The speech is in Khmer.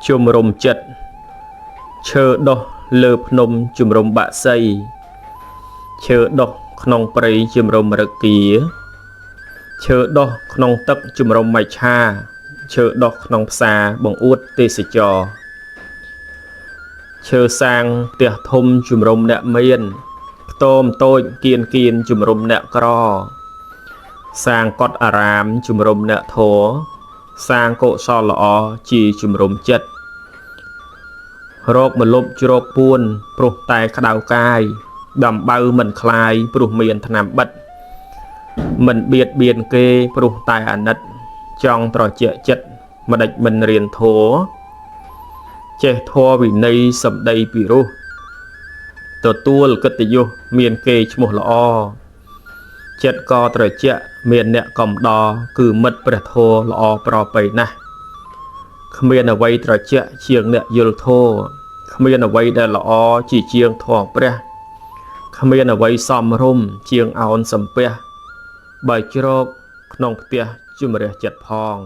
ជំរំចិត្តឈើដុះលើភ្នំជំរំបាក់សីឈើដុះក្នុងព្រៃជំរំរគាឈើដុះក្នុងទឹកជំរំមច្ឆាឈើដុះក្នុងផ្សារបង្អួតទេសចរឈើសាងផ្ទះធំជំរំអ្នកមានខ្ទមតូចគៀនជំរំអ្នកក្រសាងកុដិអារាមជំរំអ្នកធម៌សាងកុសលល្អជាជំរំចិត្តរោគមលុបជ្រោកពួនព្រោះតែក្តៅកាយដំបៅមិនคลายព្រោះមានថ្នាំបិទមិនបៀតបៀនគេព្រោះតែអាណិតចង់ត្រជាក់ចិត្តម្ដេចមិនរៀនធម៌ចេះធម៌វិន័យសម្ដីពីរោះទទួលកិត្តិយសមានគេឈ្មោះល្អចិត្តក៏ត្រជាក់មានអ្នកកំដរគឺមិត្តព្រះធម៌ល្អប្រពៃណាស់គ្មានអ្វីត្រជាក់ជាងអ្នកយល់ធម៌គ្មានអ្វីដែលល្អជាជាងធម៌ព្រះគ្មានអ្វីសមរម្យជាងអោនសំពះបើជ្រកក្នុងផ្ទះជំរះចិត្តផង